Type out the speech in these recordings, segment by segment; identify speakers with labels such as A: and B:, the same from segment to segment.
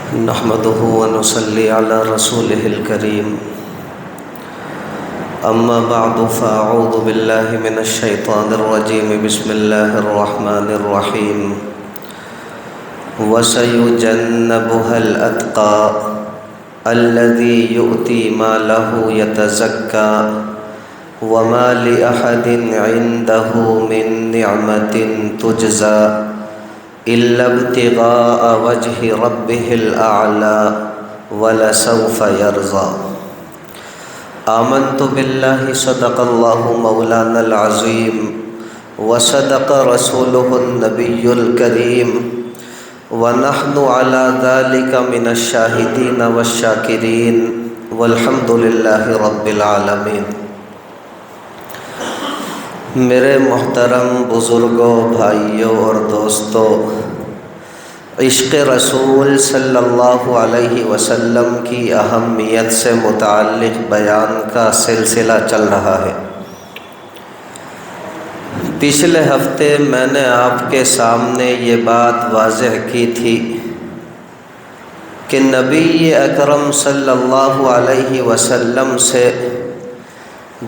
A: نحمده ونصلي على رسوله الكريم أما بعد فأعوذ بالله من الشيطان الرجيم بسم الله الرحمن الرحيم وسيجنبها الأتقى الذي يؤتي ماله يتزكى وما لأحد عنده من نعمة تجزى إلا ابتغاء وجه ربه الأعلى ولسوف يرضى آمنت بالله صدق الله مولانا العظيم وصدق رسوله النبي الكريم ونحن على ذلك من الشاهدين والشاكرين والحمد لله رب العالمين۔ میرے محترم بزرگوں، بھائیوں اور دوستوں، عشق رسول صلی اللہ علیہ وسلم کی اہمیت سے متعلق بیان کا سلسلہ چل رہا ہے۔ پچھلے ہفتے میں نے آپ کے سامنے یہ بات واضح کی تھی کہ نبی اکرم صلی اللہ علیہ وسلم سے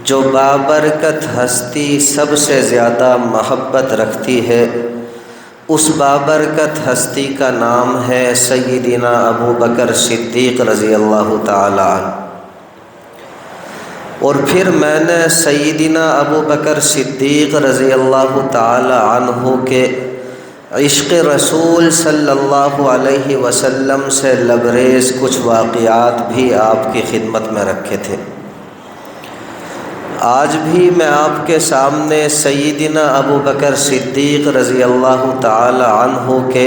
A: جو بابرکت ہستی سب سے زیادہ محبت رکھتی ہے، اس بابرکت ہستی کا نام ہے سیدنا ابو بکر صدیق رضی اللہ تعالی عنہ۔ اور پھر میں نے سیدنا ابو بکر صدیق رضی اللہ تعالی عنہ کے عشق رسول صلی اللہ علیہ وسلم سے لبریز کچھ واقعات بھی آپ کی خدمت میں رکھے تھے۔ آج بھی میں آپ کے سامنے سیدنا ابو بکر صدیق رضی اللہ تعالی عنہ کے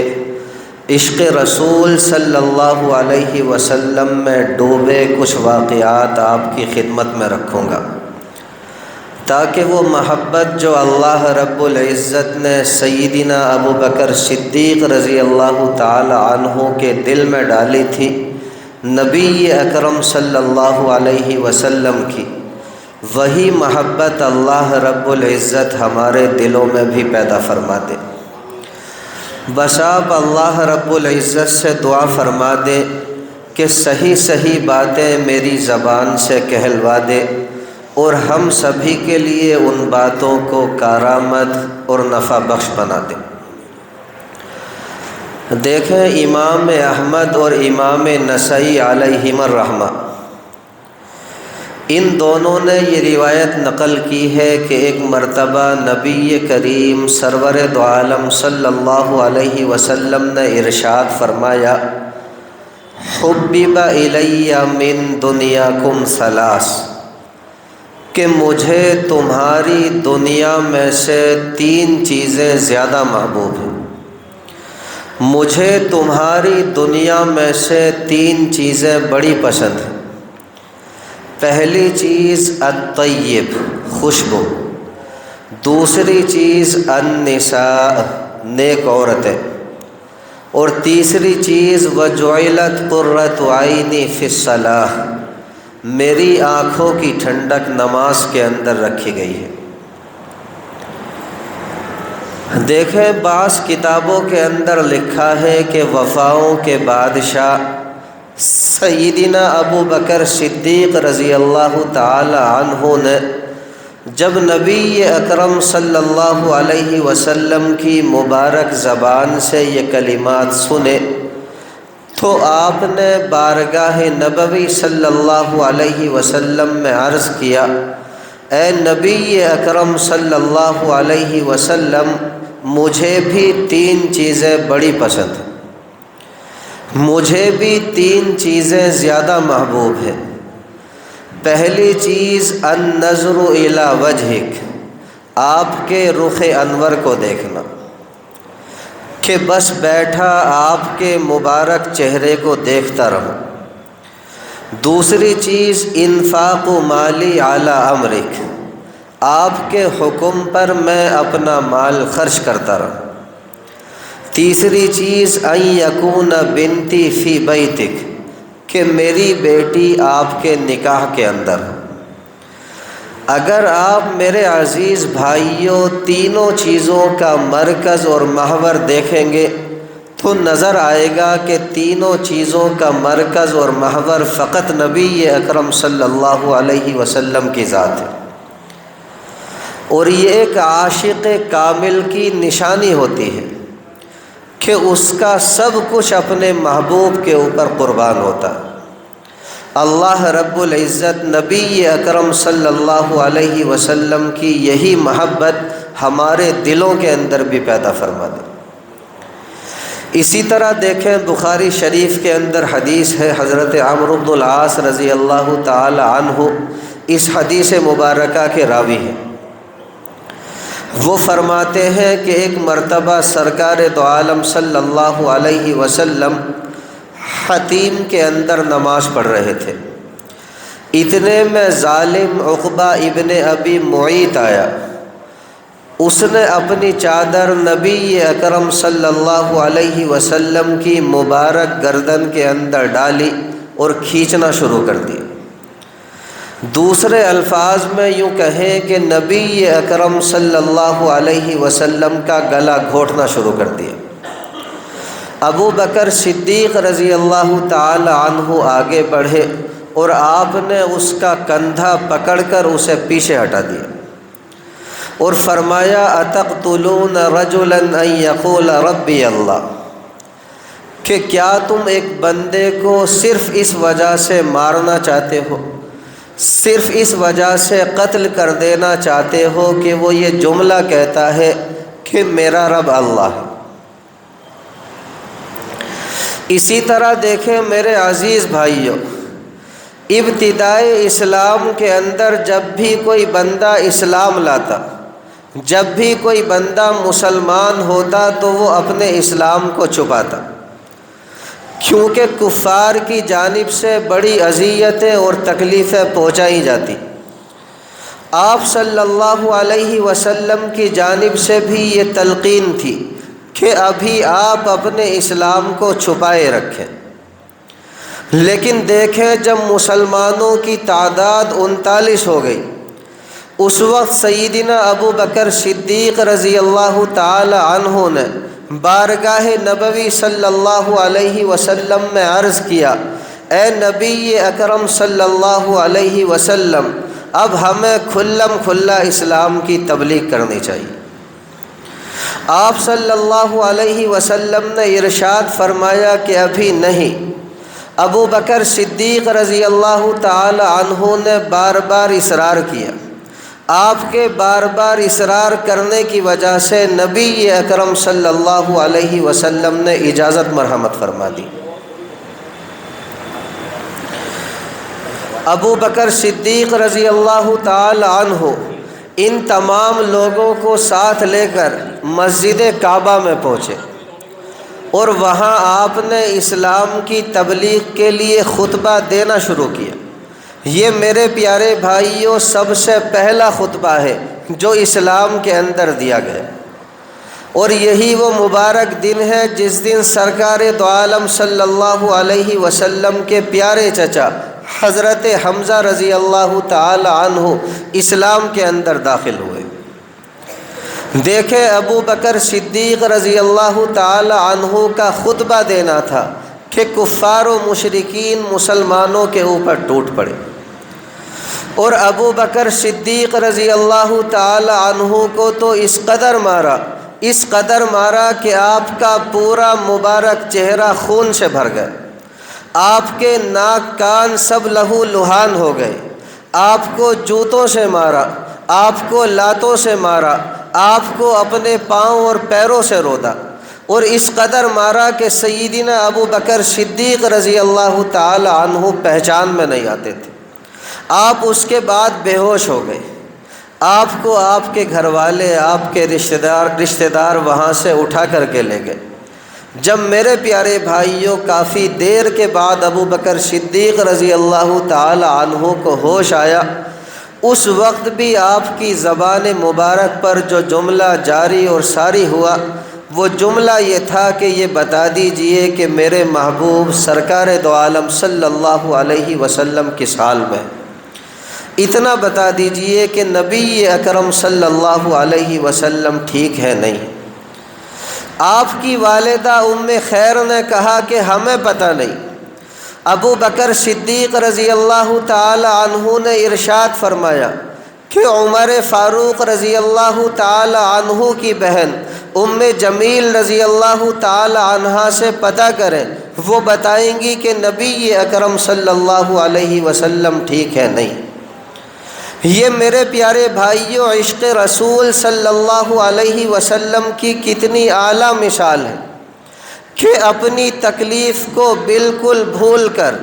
A: عشق رسول صلی اللہ علیہ وسلم میں ڈوبے کچھ واقعات آپ کی خدمت میں رکھوں گا، تاکہ وہ محبت جو اللہ رب العزت نے سیدنا ابو بکر صدیق رضی اللہ تعالی عنہ کے دل میں ڈالی تھی نبی اکرم صلی اللہ علیہ وسلم کی، وہی محبت اللہ رب العزت ہمارے دلوں میں بھی پیدا فرما دے۔ بس آپ اللہ رب العزت سے دعا فرما دے کہ صحیح صحیح باتیں میری زبان سے کہلوا دے اور ہم سبھی کے لیے ان باتوں کو کارآمد اور نفع بخش بنا دے۔ دیکھیں، امام احمد اور امام نسائی علیہم الرحمہ، ان دونوں نے یہ روایت نقل کی ہے کہ ایک مرتبہ نبی کریم سرور دو عالم صلی اللہ علیہ وسلم نے ارشاد فرمایا، حبب الی من دنیاکم ثلاث، کہ مجھے تمہاری دنیا میں سے تین چیزیں زیادہ محبوب ہیں۔ مجھے تمہاری دنیا میں سے تین چیزیں بڑی پسند ہیں۔ پہلی چیز الطیب، خوشبو، دوسری چیز النساء، نیک عورتیں، اور تیسری چیز وجعلت قرۃ عینی فی الصلاۃ، میری آنکھوں کی ٹھنڈک نماز کے اندر رکھی گئی ہے۔ دیکھیں، بعض کتابوں کے اندر لکھا ہے کہ وفاؤں کے بادشاہ سیدنا ابو بکر صدیق رضی اللہ تعالی عنہ نے جب نبی اکرم صلی اللہ علیہ وسلم کی مبارک زبان سے یہ کلمات سنے تو آپ نے بارگاہ نبوی صلی اللہ علیہ وسلم میں عرض کیا، اے نبی اکرم صلی اللہ علیہ وسلم، مجھے بھی تین چیزیں بڑی پسند ہیں، مجھے بھی تین چیزیں زیادہ محبوب ہیں۔ پہلی چیز النظر الی وجہک، آپ کے رخ انور کو دیکھنا، کہ بس بیٹھا آپ کے مبارک چہرے کو دیکھتا رہوں۔ دوسری چیز انفاق مالی علی امرک، آپ کے حکم پر میں اپنا مال خرچ کرتا رہوں۔ تیسری چیز ان یکون بنتی فی بیتک، کہ میری بیٹی آپ کے نکاح کے اندر۔ اگر آپ میرے عزیز بھائیوں تینوں چیزوں کا مرکز اور محور دیکھیں گے تو نظر آئے گا کہ تینوں چیزوں کا مرکز اور محور فقط نبی اکرم صلی اللہ علیہ وسلم کی ذات ہے، اور یہ ایک عاشق کامل کی نشانی ہوتی ہے کہ اس کا سب کچھ اپنے محبوب کے اوپر قربان ہوتا ہے۔ اللہ رب العزت نبی اکرم صلی اللہ علیہ وسلم کی یہی محبت ہمارے دلوں کے اندر بھی پیدا فرما دے۔ اسی طرح دیکھیں بخاری شریف کے اندر حدیث ہے، حضرت عمرو بن العاص رضی اللہ تعالی عنہ اس حدیث مبارکہ کے راوی ہیں۔ وہ فرماتے ہیں کہ ایک مرتبہ سرکار دو عالم صلی اللہ علیہ وسلم حتیم کے اندر نماز پڑھ رہے تھے، اتنے میں ظالم عقبہ ابن ابی معیط آیا، اس نے اپنی چادر نبی اکرم صلی اللہ علیہ وسلم کی مبارک گردن کے اندر ڈالی اور کھینچنا شروع کر دیا۔ دوسرے الفاظ میں یوں کہیں کہ نبی اکرم صلی اللہ علیہ وسلم کا گلا گھونٹنا شروع کر دیا۔ ابو بکر صدیق رضی اللہ تعالی عنہ آگے بڑھے اور آپ نے اس کا کندھا پکڑ کر اسے پیچھے ہٹا دیا اور فرمایا اتقتلون رجلا ان یقول ربی اللہ، کہ کیا تم ایک بندے کو صرف اس وجہ سے مارنا چاہتے ہو، صرف اس وجہ سے قتل کر دینا چاہتے ہو کہ وہ یہ جملہ کہتا ہے کہ میرا رب اللہ ہے۔ اسی طرح دیکھیں میرے عزیز بھائیوں، ابتدائے اسلام کے اندر جب بھی کوئی بندہ اسلام لاتا، جب بھی کوئی بندہ مسلمان ہوتا تو وہ اپنے اسلام کو چھپاتا، کیونکہ کفار کی جانب سے بڑی اذیتیں اور تکلیفیں پہنچائی جاتی۔ آپ صلی اللہ علیہ وسلم کی جانب سے بھی یہ تلقین تھی کہ ابھی آپ اپنے اسلام کو چھپائے رکھیں، لیکن دیکھیں جب مسلمانوں کی تعداد 39 ہو گئی، اس وقت سیدنا ابو بکر صدیق رضی اللہ تعالی عنہ نے بارگاہ نبوی صلی اللہ علیہ وسلم میں عرض کیا، اے نبی اکرم صلی اللہ علیہ وسلم، اب ہمیں کھلم کھلا اسلام کی تبلیغ کرنی چاہیے۔ آپ صلی اللہ علیہ وسلم نے ارشاد فرمایا کہ ابھی نہیں۔ ابو بکر صدیق رضی اللہ تعالی عنہ نے بار بار اصرار کیا، آپ کے بار بار اصرار کرنے کی وجہ سے نبی اکرم صلی اللہ علیہ وسلم نے اجازت مرحمت فرما دی۔ ابو بکر صدیق رضی اللہ تعالی عنہ ان تمام لوگوں کو ساتھ لے کر مسجد کعبہ میں پہنچے اور وہاں آپ نے اسلام کی تبلیغ کے لیے خطبہ دینا شروع کیا۔ یہ میرے پیارے بھائیوں سب سے پہلا خطبہ ہے جو اسلام کے اندر دیا گیا، اور یہی وہ مبارک دن ہے جس دن سرکار دو عالم صلی اللہ علیہ وسلم کے پیارے چچا حضرت حمزہ رضی اللہ تعالی عنہ اسلام کے اندر داخل ہوئے۔ دیکھیں ابو بکر صدیق رضی اللہ تعالی عنہ کا خطبہ دینا تھا کہ کفار و مشرکین مسلمانوں کے اوپر ٹوٹ پڑے، اور ابو بکر صدیق رضی اللہ تعالی عنہ کو تو اس قدر مارا کہ آپ کا پورا مبارک چہرہ خون سے بھر گیا، آپ کے ناک کان سب لہو لہان ہو گئے، آپ کو جوتوں سے مارا، آپ کو لاتوں سے مارا، آپ کو اپنے پاؤں اور پیروں سے رودا، اور اس قدر مارا کہ سیدنا ابو بکر صدیق رضی اللہ تعالی عنہ پہچان میں نہیں آتے تھے۔ آپ اس کے بعد بے ہوش ہو گئے، آپ کو آپ کے گھر والے، آپ کے رشتہ دار وہاں سے اٹھا کر کے لے گئے۔ جب میرے پیارے بھائیوں کافی دیر کے بعد ابو بکر صدیق رضی اللہ تعالی عنہ کو ہوش آیا، اس وقت بھی آپ کی زبان مبارک پر جو جملہ جاری اور ساری ہوا وہ جملہ یہ تھا کہ یہ بتا دیجئے کہ میرے محبوب سرکار دو عالم صلی اللہ علیہ وسلم کس حال میں، اتنا بتا دیجئے کہ نبی اکرم صلی اللہ علیہ وسلم ٹھیک ہے نہیں۔ آپ کی والدہ خیر نے کہا کہ ہمیں پتہ نہیں۔ ابو بکر صدیق رضی اللہ تعالی عنہ نے ارشاد فرمایا کہ عمر فاروق رضی اللہ تعالی عنہ کی بہن جمیل رضی اللہ تعالی عنہا سے پتہ کریں، وہ بتائیں گی کہ نبی اکرم صلی اللہ علیہ وسلم ٹھیک ہے نہیں۔ یہ میرے پیارے بھائیوں عشق رسول صلی اللہ علیہ وسلم کی کتنی اعلیٰ مثال ہے کہ اپنی تکلیف کو بالکل بھول کر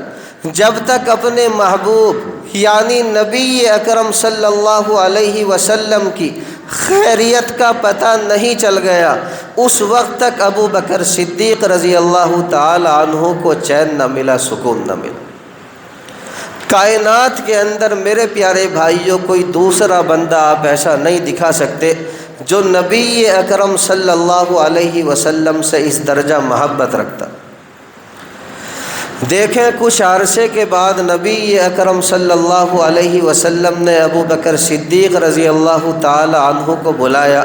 A: جب تک اپنے محبوب یعنی نبی اکرم صلی اللہ علیہ وسلم کی خیریت کا پتہ نہیں چل گیا، اس وقت تک ابو بکر صدیق رضی اللہ تعالی عنہ کو چین نہ ملا، سکون نہ ملا۔ کائنات کے اندر میرے پیارے بھائیوں کوئی دوسرا بندہ آپ ایسا نہیں دکھا سکتے جو نبی اکرم صلی اللہ علیہ وسلم سے اس درجہ محبت رکھتا۔ دیکھیں کچھ عرصے کے بعد نبی اکرم صلی اللہ علیہ وسلم نے ابو بکر صدیق رضی اللہ تعالی عنہ کو بلایا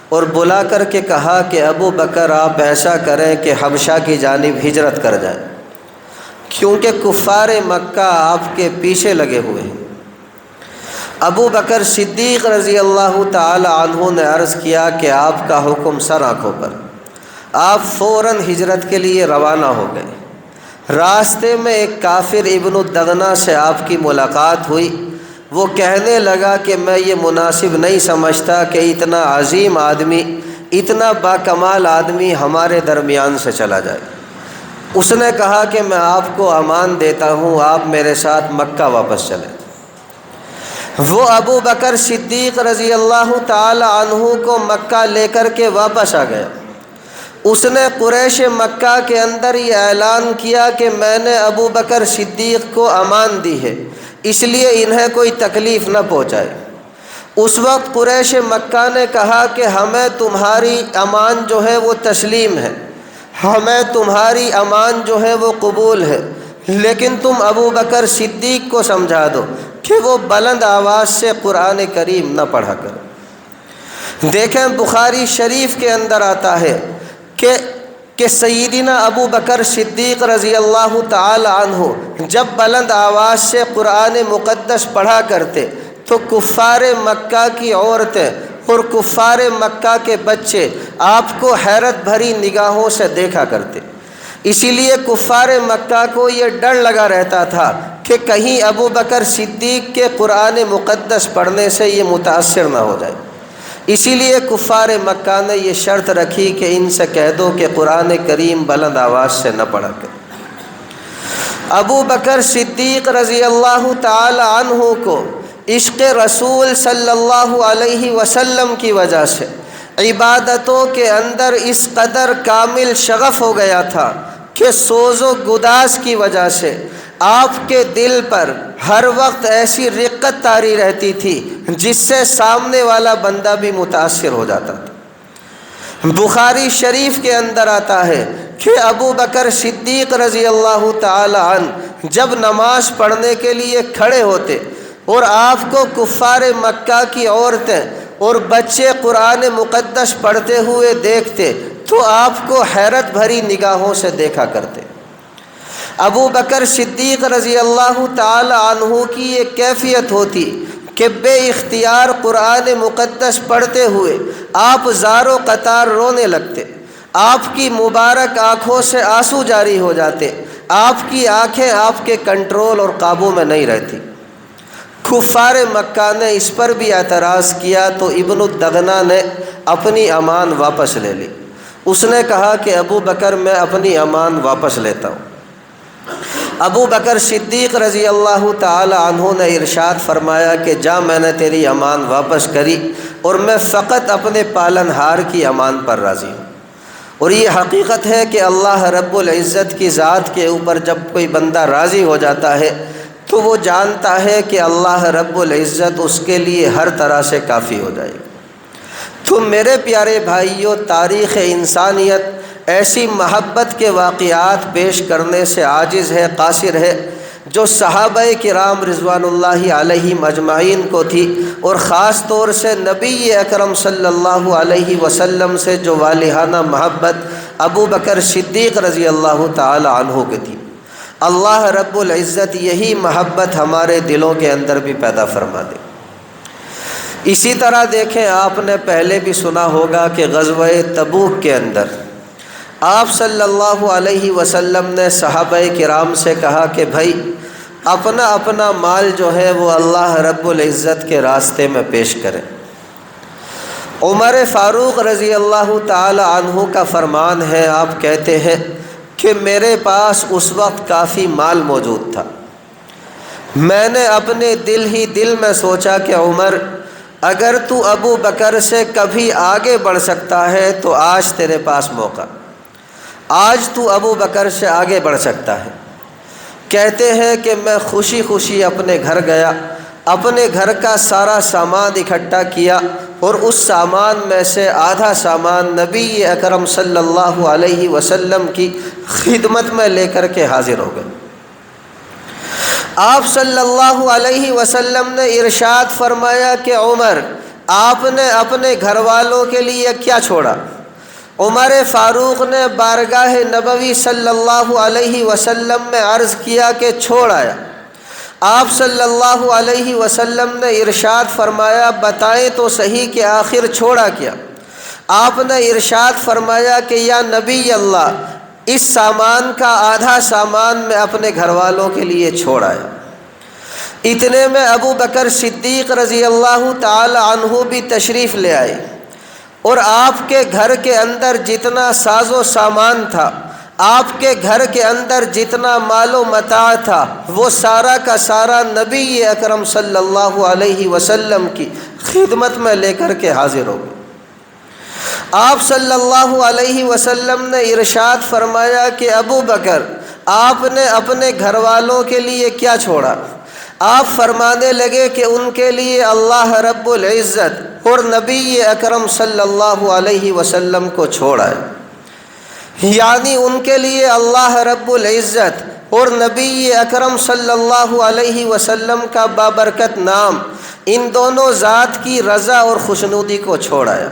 A: اور بلا کر کے کہا کہ ابو بکر آپ ایسا کریں کہ حبشہ کی جانب ہجرت کر جائیں، کیونکہ کفار مکہ آپ کے پیچھے لگے ہوئے ہیں۔ ابو بکر صدیق رضی اللہ تعالی عنہ نے عرض کیا کہ آپ کا حکم سر آنکھوں پر۔ آپ فوراً ہجرت کے لیے روانہ ہو گئے۔ راستے میں ایک کافر ابن الدغنہ سے آپ کی ملاقات ہوئی۔ وہ کہنے لگا کہ میں یہ مناسب نہیں سمجھتا کہ اتنا عظیم آدمی، اتنا باکمال آدمی ہمارے درمیان سے چلا جائے۔ اس نے کہا کہ میں آپ کو امان دیتا ہوں، آپ میرے ساتھ مکہ واپس چلیں۔ وہ ابو بکر صدیق رضی اللہ تعالی عنہ کو مکہ لے کر کے واپس آ گیا۔ اس نے قریش مکہ کے اندر یہ اعلان کیا کہ میں نے ابو بکر صدیق کو امان دی ہے، اس لیے انہیں کوئی تکلیف نہ پہنچائے۔ اس وقت قریش مکہ نے کہا کہ ہمیں تمہاری امان جو ہے وہ تسلیم ہے، ہمیں تمہاری امان جو ہے وہ قبول ہے، لیکن تم ابو بکر صدیق کو سمجھا دو کہ وہ بلند آواز سے قرآن کریم نہ پڑھا کرے۔ دیکھیں بخاری شریف کے اندر آتا ہے کہ سیدنا ابو بکر صدیق رضی اللہ تعالی عنہ جب بلند آواز سے قرآن مقدس پڑھا کرتے تو کفار مکہ کی عورتیں اور کفار مکہ کے بچے آپ کو حیرت بھری نگاہوں سے دیکھا کرتے۔ اسی لیے کفار مکہ کو یہ ڈر لگا رہتا تھا کہ کہیں ابو بکر صدیق کے قرآن مقدس پڑھنے سے یہ متاثر نہ ہو جائے۔ اسی لیے کفار مکہ نے یہ شرط رکھی کہ ان سے کہہ دو کہ قرآن کریم بلند آواز سے نہ پڑھا کرے۔ ابو بکر صدیق رضی اللہ تعالی عنہ کو عشق رسول صلی اللہ علیہ وسلم کی وجہ سے عبادتوں کے اندر اس قدر کامل شغف ہو گیا تھا کہ سوز و گداز کی وجہ سے آپ کے دل پر ہر وقت ایسی رقت طاری رہتی تھی جس سے سامنے والا بندہ بھی متاثر ہو جاتا تھا۔ بخاری شریف کے اندر آتا ہے کہ ابو بکر صدیق رضی اللہ تعالی عنہ جب نماز پڑھنے کے لیے کھڑے ہوتے اور آپ کو کفار مکہ کی عورتیں اور بچے قرآن مقدس پڑھتے ہوئے دیکھتے تو آپ کو حیرت بھری نگاہوں سے دیکھا کرتے۔ ابو بکر صدیق رضی اللہ تعالی عنہ کی یہ کیفیت ہوتی کہ بے اختیار قرآن مقدس پڑھتے ہوئے آپ زار و قطار رونے لگتے، آپ کی مبارک آنکھوں سے آنسو جاری ہو جاتے، آپ کی آنکھیں آپ کے کنٹرول اور قابو میں نہیں رہتی۔ کفار مکہ نے اس پر بھی اعتراض کیا تو ابن الدغنہ نے اپنی امان واپس لے لی۔ اس نے کہا کہ ابو بکر میں اپنی امان واپس لیتا ہوں۔ ابو بکر صدیق رضی اللہ تعالی عنہ نے ارشاد فرمایا کہ جا، میں نے تیری امان واپس کری اور میں فقط اپنے پالن ہار کی امان پر راضی ہوں۔ اور یہ حقیقت ہے کہ اللہ رب العزت کی ذات کے اوپر جب کوئی بندہ راضی ہو جاتا ہے تو وہ جانتا ہے کہ اللہ رب العزت اس کے لیے ہر طرح سے کافی ہو جائے گی۔ تو میرے پیارے بھائیوں، تاریخ انسانیت ایسی محبت کے واقعات پیش کرنے سے عاجز ہے، قاصر ہے، جو صحابہ کرام رضوان اللہ علیہم اجمعین کو تھی، اور خاص طور سے نبی اکرم صلی اللہ علیہ وسلم سے جو والہانہ محبت ابو بکر صدیق رضی اللہ تعالی عنہ کی تھی، اللہ رب العزت یہی محبت ہمارے دلوں کے اندر بھی پیدا فرما دے۔ اسی طرح دیکھیں، آپ نے پہلے بھی سنا ہوگا کہ غزوہ تبوک کے اندر آپ صلی اللہ علیہ وسلم نے صحابہ کرام سے کہا کہ بھائی اپنا اپنا مال جو ہے وہ اللہ رب العزت کے راستے میں پیش کریں۔ عمر فاروق رضی اللہ تعالی عنہ کا فرمان ہے، آپ کہتے ہیں کہ میرے پاس اس وقت کافی مال موجود تھا، میں نے اپنے دل میں سوچا کہ عمر، اگر تو ابو بکر سے کبھی آگے بڑھ سکتا ہے تو آج تیرے پاس موقع، آج تو ابو بکر سے آگے بڑھ سکتا ہے۔ کہتے ہیں کہ میں خوشی خوشی اپنے گھر گیا، اپنے گھر کا سارا سامان اکٹھا کیا، اور اس سامان میں سے آدھا سامان نبی اکرم صلی اللہ علیہ وسلم کی خدمت میں لے کر کے حاضر ہو گئے۔ آپ صلی اللہ علیہ وسلم نے ارشاد فرمایا کہ عمر، آپ نے اپنے گھر والوں کے لیے کیا چھوڑا؟ عمر فاروق نے بارگاہ نبوی صلی اللہ علیہ وسلم میں عرض کیا کہ چھوڑ آیا۔ آپ صلی اللہ علیہ وسلم نے ارشاد فرمایا، بتائیں تو صحیح کہ آخر چھوڑا کیا؟ آپ نے ارشاد فرمایا کہ یا نبی اللہ، اس سامان کا آدھا سامان میں اپنے گھر والوں کے لیے چھوڑ آیا۔ اتنے میں ابو بکر صدیق رضی اللہ تعالی عنہ بھی تشریف لے آئے، اور آپ کے گھر کے اندر جتنا ساز و سامان تھا، آپ کے گھر کے اندر جتنا مال و متاع تھا، وہ سارا کا سارا نبی اکرم صلی اللہ علیہ وسلم کی خدمت میں لے کر کے حاضر ہو گئے۔ آپ صلی اللہ علیہ وسلم نے ارشاد فرمایا کہ ابو بکر، آپ نے اپنے گھر والوں کے لیے کیا چھوڑا؟ آپ فرمانے لگے کہ ان کے لیے اللہ رب العزت اور نبی اکرم صلی اللہ علیہ وسلم کو چھوڑا ہے، یعنی ان کے لیے اللہ رب العزت اور نبی اکرم صلی اللہ علیہ وسلم کا بابرکت نام، ان دونوں ذات کی رضا اور خوشنودی کو چھوڑا ہے۔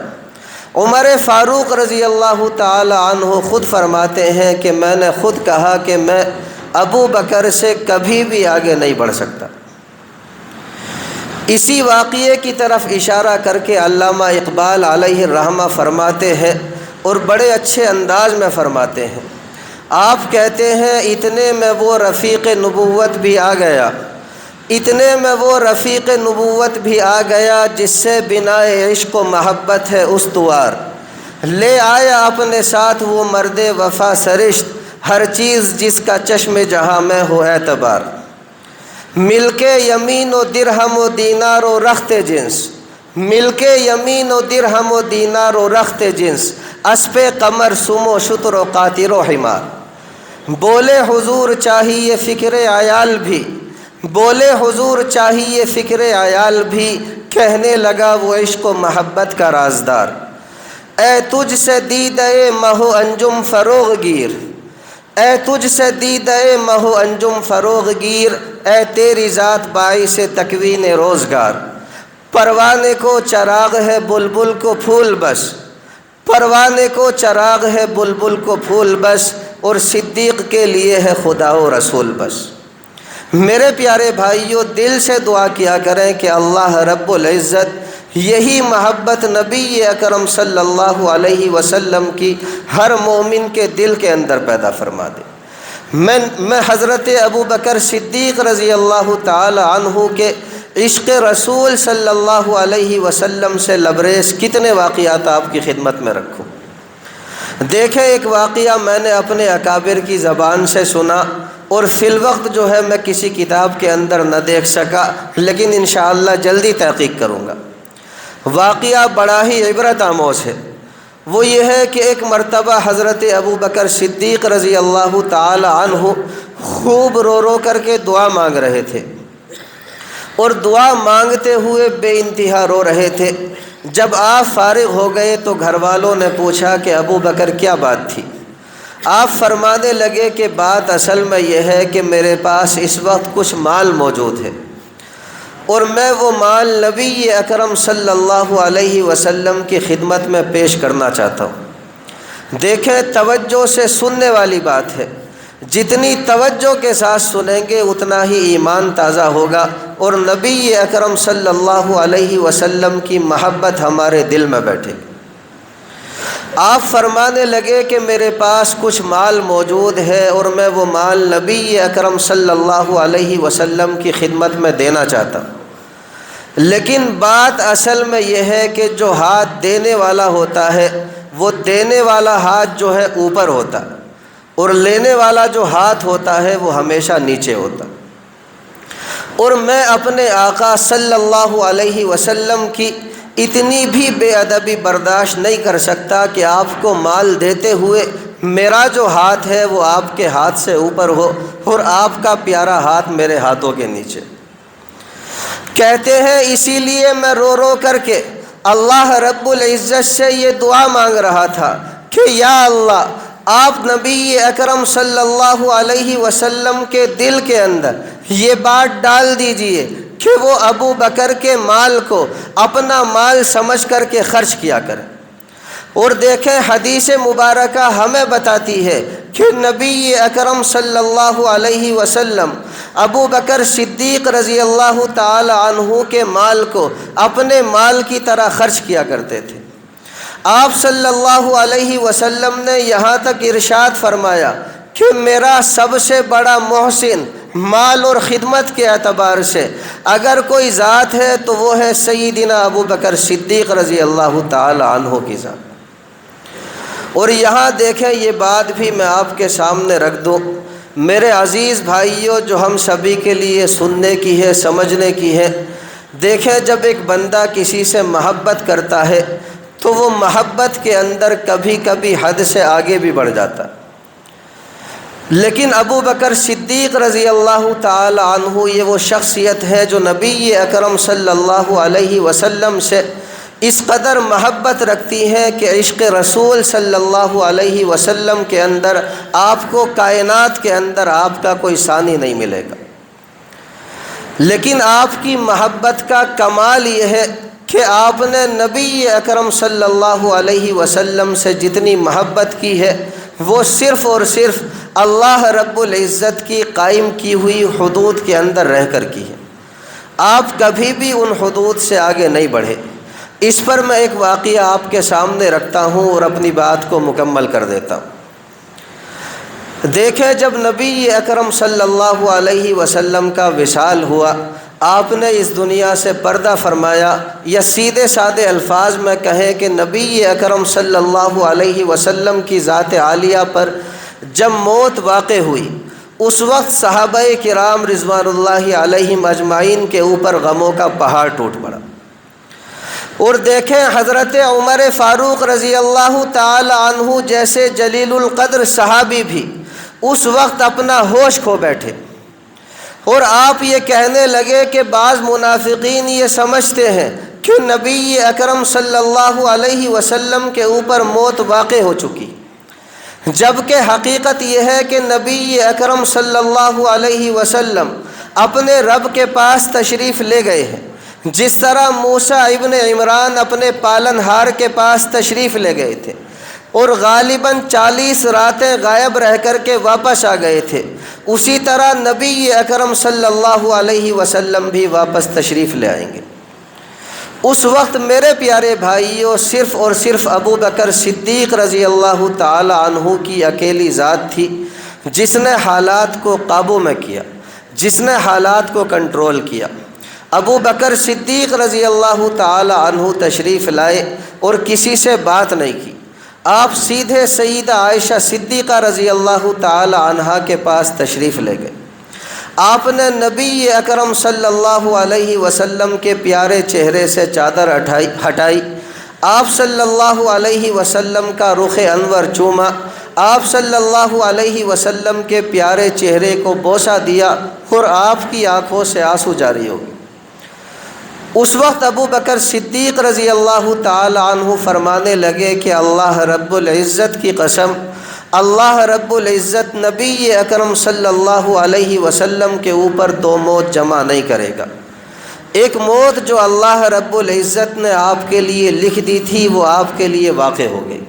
A: عمر فاروق رضی اللہ تعالی عنہ خود فرماتے ہیں کہ میں نے خود کہا کہ میں ابو بکر سے کبھی بھی آگے نہیں بڑھ سکتا۔ اسی واقعے کی طرف اشارہ کر کے علامہ اقبال علیہ الرحمہ فرماتے ہیں، اور بڑے اچھے انداز میں فرماتے ہیں۔ آپ کہتے ہیں، اتنے میں وہ رفیق نبوت بھی آ گیا، اتنے میں وہ رفیق نبوت بھی آ گیا، جس سے بنا عشق و محبت ہے استوار، لے آیا اپنے ساتھ وہ مرد وفا سرشت، ہر چیز جس کا چشم جہاں میں ہو اعتبار، مل کے یمین و درہم و دینار و رخت جنس، مل کے یمین و درہم و دینار و رخت جنس، اسپِ قمر سم و شتر و قاطر و حمار، بولے حضور چاہیے فکر عیال بھی، بولے حضور چاہیے فکر عیال بھی، کہنے لگا وہ عشق و محبت کا رازدار، اے تجھ سے دیدہ مہ و انجم فروغ گیر، اے تجھ سے دیدہ مہ و انجم فروغ گیر، اے تیری ذات باعث تکوین روزگار، پروانے کو چراغ ہے بلبل کو پھول بس، پروانے کو چراغ ہے بلبل کو پھول بس، اور صدیق کے لیے ہے خدا و رسول بس۔ میرے پیارے بھائیوں، دل سے دعا کیا کریں کہ اللہ رب العزت یہی محبت نبی اکرم صلی اللہ علیہ وسلم کی ہر مومن کے دل کے اندر پیدا فرما دے۔ میں حضرت ابو بکر صدیق رضی اللہ تعالی عنہ کے عشق رسول صلی اللہ علیہ وسلم سے لبریز کتنے واقعات آپ کی خدمت میں رکھوں۔ دیکھیں، ایک واقعہ میں نے اپنے اکابر کی زبان سے سنا، اور فی الوقت جو ہے میں کسی کتاب کے اندر نہ دیکھ سکا، لیکن انشاءاللہ جلدی تحقیق کروں گا۔ واقعہ بڑا ہی عبرت آموز ہے۔ وہ یہ ہے کہ ایک مرتبہ حضرت ابو بکر صدیق رضی اللہ تعالی عنہ خوب رو رو کر کے دعا مانگ رہے تھے، اور دعا مانگتے ہوئے بے انتہا رو رہے تھے۔ جب آپ فارغ ہو گئے تو گھر والوں نے پوچھا کہ ابو بکر کیا بات تھی؟ آپ فرمانے لگے کہ بات اصل میں یہ ہے کہ میرے پاس اس وقت کچھ مال موجود ہے اور میں وہ مال نبی اکرم صلی اللہ علیہ وسلم کی خدمت میں پیش کرنا چاہتا ہوں۔ دیکھیں، توجہ سے سننے والی بات ہے، جتنی توجہ کے ساتھ سنیں گے اتنا ہی ایمان تازہ ہوگا اور نبی اکرم صلی اللہ علیہ وسلم کی محبت ہمارے دل میں بیٹھے گی۔ آپ فرمانے لگے کہ میرے پاس کچھ مال موجود ہے اور میں وہ مال نبی اکرم صلی اللہ علیہ وسلم کی خدمت میں دینا چاہتا ہوں، لیکن بات اصل میں یہ ہے کہ جو ہاتھ دینے والا ہوتا ہے وہ دینے والا ہاتھ جو ہے اوپر ہوتا ہے اور لینے والا جو ہاتھ ہوتا ہے وہ ہمیشہ نیچے ہوتا ہے، اور میں اپنے آقا صلی اللہ علیہ وسلم کی اتنی بھی بے ادبی برداشت نہیں کر سکتا کہ آپ کو مال دیتے ہوئے میرا جو ہاتھ ہے وہ آپ کے ہاتھ سے اوپر ہو اور آپ کا پیارا ہاتھ میرے ہاتھوں کے نیچے۔ کہتے ہیں اسی لیے میں رو رو کر کے اللہ رب العزت سے یہ دعا مانگ رہا تھا کہ یا اللہ، آپ نبی اکرم صلی اللہ علیہ وسلم کے دل کے اندر یہ بات ڈال دیجئے کہ وہ ابو بکر کے مال کو اپنا مال سمجھ کر کے خرچ کیا کرے۔ اور دیکھیں، حدیث مبارکہ ہمیں بتاتی ہے کہ نبی اکرم صلی اللہ علیہ وسلم ابو بکر صدیق رضی اللہ تعالی عنہ کے مال کو اپنے مال کی طرح خرچ کیا کرتے تھے۔ آپ صلی اللہ علیہ وسلم نے یہاں تک ارشاد فرمایا کہ میرا سب سے بڑا محسن مال اور خدمت کے اعتبار سے اگر کوئی ذات ہے تو وہ ہے سیدنا ابو بکر صدیق رضی اللہ تعالی عنہ کی ذات۔ اور یہاں دیکھیں، یہ بات بھی میں آپ کے سامنے رکھ دوں میرے عزیز بھائیوں، جو ہم سبھی کے لیے سننے کی ہے، سمجھنے کی ہے۔ دیکھیں، جب ایک بندہ کسی سے محبت کرتا ہے تو وہ محبت کے اندر کبھی کبھی حد سے آگے بھی بڑھ جاتا ہے، لیکن ابو بکر صدیق رضی اللہ تعالی عنہ یہ وہ شخصیت ہے جو نبی اکرم صلی اللہ علیہ وسلم سے اس قدر محبت رکھتی ہے کہ عشق رسول صلی اللہ علیہ وسلم کے اندر آپ کو کائنات کے اندر آپ کا کوئی ثانی نہیں ملے گا۔ لیکن آپ کی محبت کا کمال یہ ہے کہ آپ نے نبی اکرم صلی اللہ علیہ وسلم سے جتنی محبت کی ہے وہ صرف اور صرف اللہ رب العزت کی قائم کی ہوئی حدود کے اندر رہ کر کی ہے۔ آپ کبھی بھی ان حدود سے آگے نہیں بڑھے۔ اس پر میں ایک واقعہ آپ کے سامنے رکھتا ہوں اور اپنی بات کو مکمل کر دیتا ہوں۔ دیکھیں، جب نبی اکرم صلی اللہ علیہ وسلم کا وصال ہوا، آپ نے اس دنیا سے پردہ فرمایا، یا سیدھے سادے الفاظ میں کہیں کہ نبی اکرم صلی اللہ علیہ وسلم کی ذات عالیہ پر جب موت واقع ہوئی اس وقت صحابہ کرام رضوان اللہ علیہم اجمعین کے اوپر غموں کا پہاڑ ٹوٹ پڑا۔ اور دیکھیں، حضرت عمر فاروق رضی اللہ تعالی عنہ جیسے جلیل القدر صحابی بھی اس وقت اپنا ہوش کھو بیٹھے، اور آپ یہ کہنے لگے کہ بعض منافقین یہ سمجھتے ہیں کہ نبی اکرم صلی اللہ علیہ وسلم کے اوپر موت واقع ہو چکی، جبکہ حقیقت یہ ہے کہ نبی اکرم صلی اللہ علیہ وسلم اپنے رب کے پاس تشریف لے گئے ہیں، جس طرح موسیٰ ابن عمران اپنے پالنہار کے پاس تشریف لے گئے تھے اور غالباً 40 راتیں غائب رہ کر کے واپس آ گئے تھے، اسی طرح نبی اکرم صلی اللہ علیہ وسلم بھی واپس تشریف لے آئیں گے۔ اس وقت میرے پیارے بھائیوں صرف اور صرف ابو بکر صدیق رضی اللہ تعالی عنہ کی اکیلی ذات تھی جس نے حالات کو قابو میں کیا، جس نے حالات کو کنٹرول کیا۔ ابو بکر صدیق رضی اللہ تعالی عنہ تشریف لائے اور کسی سے بات نہیں کی، آپ سیدھے سیدہ عائشہ صدیقہ رضی اللہ تعالی عنہا کے پاس تشریف لے گئے۔ آپ نے نبی اکرم صلی اللہ علیہ وسلم کے پیارے چہرے سے چادر ہٹائی، آپ صلی اللہ علیہ وسلم کا رخ انور چوما، آپ صلی اللہ علیہ وسلم کے پیارے چہرے کو بوسہ دیا اور آپ کی آنکھوں سے آنسو جاری ہو گئے۔ اس وقت ابو بکر صدیق رضی اللہ تعالی عنہ فرمانے لگے کہ اللہ رب العزت کی قسم، اللہ رب العزت نبی اکرم صلی اللہ علیہ وسلم کے اوپر دو موت جمع نہیں کرے گا۔ ایک موت جو اللہ رب العزت نے آپ کے لیے لکھ دی تھی وہ آپ کے لیے واقع ہو گئی۔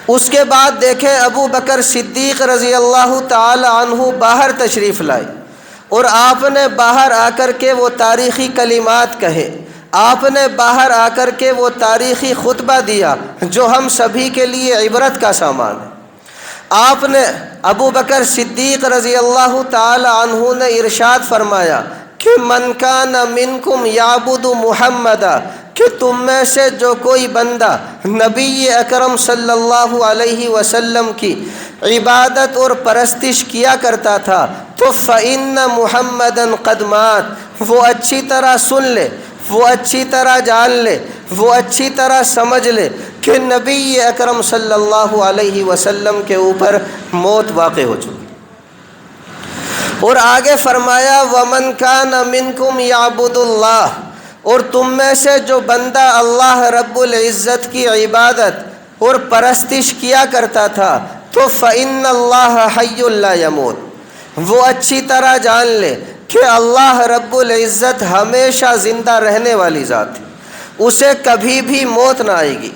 A: اس کے بعد دیکھیں ابو بکر صدیق رضی اللہ تعالی عنہ باہر تشریف لائے اور آپ نے باہر آ کر کے وہ تاریخی کلمات کہے، آپ نے باہر آ کر کے وہ تاریخی خطبہ دیا جو ہم سبھی کے لیے عبرت کا سامان ہے۔ آپ نے ابو بکر صدیق رضی اللہ تعالی عنہ نے ارشاد فرمایا کہ من کان منکم یعبد محمدا، کہ تم میں سے جو کوئی بندہ نبی اکرم صلی اللہ علیہ وسلم کی عبادت اور پرستش کیا کرتا تھا تو فإن محمدًا قد مات، وہ اچھی طرح سن لے، وہ اچھی طرح جان لے، وہ اچھی طرح سمجھ لے کہ نبی اکرم صلی اللہ علیہ وسلم کے اوپر موت واقع ہو چکی۔ اور آگے فرمایا وَمَنْ كَانَ مِنْكُمْ يَعْبُدُ اللَّهَ، اور تم میں سے جو بندہ اللہ رب العزت کی عبادت اور پرستش کیا کرتا تھا تو فإن اللہ حی لا یموت، وہ اچھی طرح جان لے کہ اللہ رب العزت ہمیشہ زندہ رہنے والی ذات ہے، اسے کبھی بھی موت نہ آئے گی۔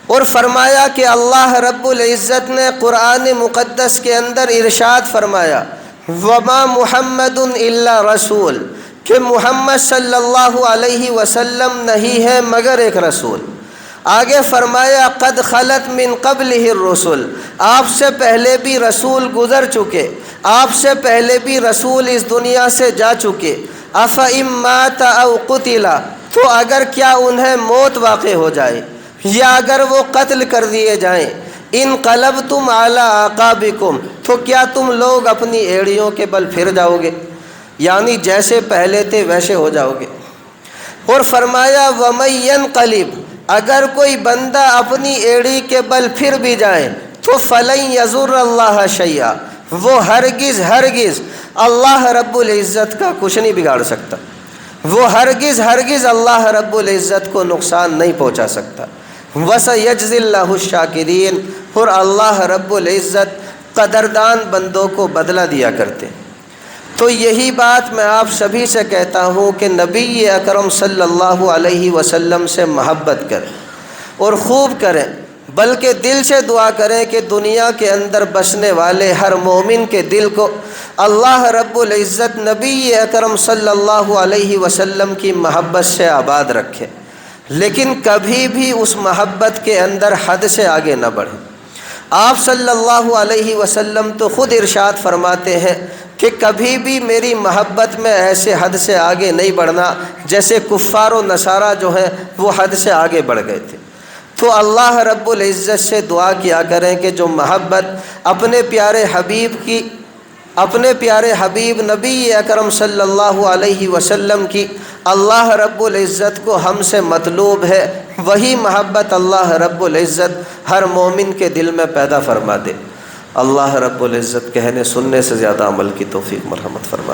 A: اور فرمایا کہ اللہ رب العزت نے قرآن مقدس کے اندر ارشاد فرمایا وما محمد الا رسول، کہ محمد صلی اللہ علیہ وسلم نہیں ہے مگر ایک رسول۔ آگے فرمایا قد خلت من قبلہ الرسل، آپ سے پہلے بھی رسول گزر چکے، آپ سے پہلے بھی رسول اس دنیا سے جا چکے۔ افإن مات او قتل، تو اگر کیا انہیں موت واقع ہو جائے یا اگر وہ قتل کر دیے جائیں، انقلبتم علی اعقابکم، تو کیا تم لوگ اپنی ایڑیوں کے بل پھر جاؤ گے، یعنی جیسے پہلے تھے ویسے ہو جاؤ گے۔ اور فرمایا وَمَن يَنْقَلِبْ، اگر کوئی بندہ اپنی ایڑی کے بل پھر بھی جائے تو فَلَن يَضُرَّ اللَّهَ شَيْئًا، وہ ہرگز اللہ رب العزت کا کچھ نہیں بگاڑ سکتا، وہ ہرگز اللہ رب العزت کو نقصان نہیں پہنچا سکتا۔ وَسَيَجْزِي اللَّهُ الشَّاكِرِينَ، اور اللہ رب العزت قدردان بندوں کو بدلہ دیا کرتے۔ تو یہی بات میں آپ سبھی سے کہتا ہوں کہ نبی اکرم صلی اللہ علیہ وسلم سے محبت کریں اور خوب کریں، بلکہ دل سے دعا کریں کہ دنیا کے اندر بسنے والے ہر مومن کے دل کو اللہ رب العزت نبی اکرم صلی اللہ علیہ وسلم کی محبت سے آباد رکھے، لیکن کبھی بھی اس محبت کے اندر حد سے آگے نہ بڑھیں۔ آپ صلی اللہ علیہ وسلم تو خود ارشاد فرماتے ہیں کہ کبھی بھی میری محبت میں ایسے حد سے آگے نہیں بڑھنا جیسے کفار و نصارہ جو ہیں وہ حد سے آگے بڑھ گئے تھے۔ تو اللہ رب العزت سے دعا کیا کریں کہ جو محبت اپنے پیارے حبیب نبی اکرم صلی اللہ علیہ وسلم کی اللہ رب العزت کو ہم سے مطلوب ہے، وہی محبت اللہ رب العزت ہر مومن کے دل میں پیدا فرما دے۔ اللہ رب العزت کہنے سننے سے زیادہ عمل کی توفیق مرحمت فرما دے۔